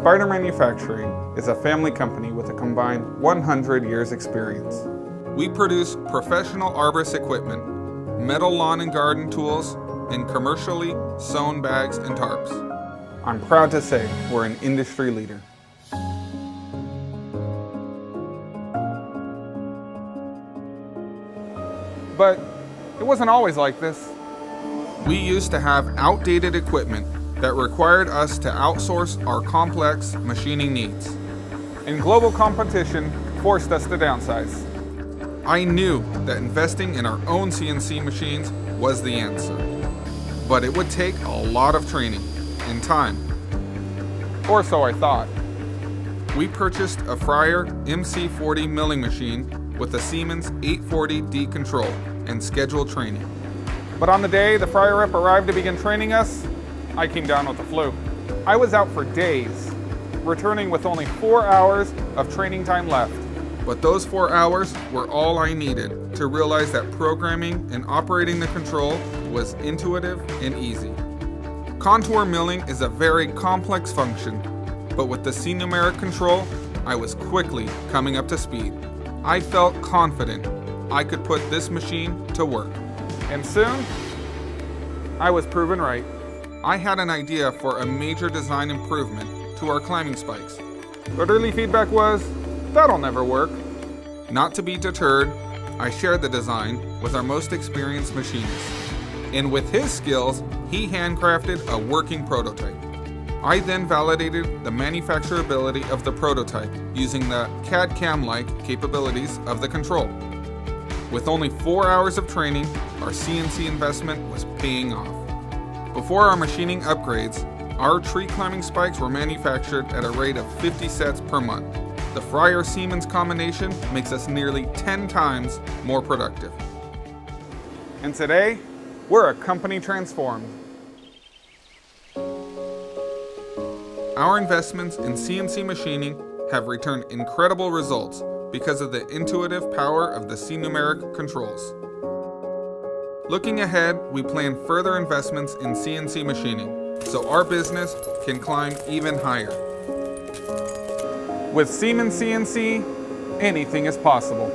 Spider Manufacturing is a family company with a combined 100 years experience. We produce professional arborist equipment, metal lawn and garden tools, and commercially sewn bags and tarps. I'm proud to say we're an industry leader. But it wasn't always like this. We used to have outdated equipment that required us to outsource our complex machining needs. And global competition forced us to downsize. I knew that investing in our own CNC machines was the answer, but it would take a lot of training and time. Or so I thought. We purchased a Fryer MC40 milling machine with a Siemens 840D control and scheduled training. But on the day the Fryer rep arrived to begin training us, I came down with the flu. I was out for days, returning with only 4 hours of training time left. But those 4 hours were all I needed to realize that programming and operating the control was intuitive and easy. Contour milling is a very complex function, but with the C-numeric control, I was quickly coming up to speed. I felt confident I could put this machine to work. And soon, I was proven right. I had an idea for a major design improvement to our climbing spikes. But early feedback was, that'll never work. Not to be deterred, I shared the design with our most experienced machinist. And with his skills, he handcrafted a working prototype. I then validated the manufacturability of the prototype using the CAD-CAM-like capabilities of the control. With only 4 hours of training, our CNC investment was paying off. Before our machining upgrades, our tree climbing spikes were manufactured at a rate of 50 sets per month. The Fryer-Siemens combination makes us nearly 10 times more productive. And today, we're a company transformed. Our investments in CNC machining have returned incredible results because of the intuitive power of the C-numeric controls. Looking ahead, we plan further investments in CNC machining so our business can climb even higher. With Siemens CNC, anything is possible.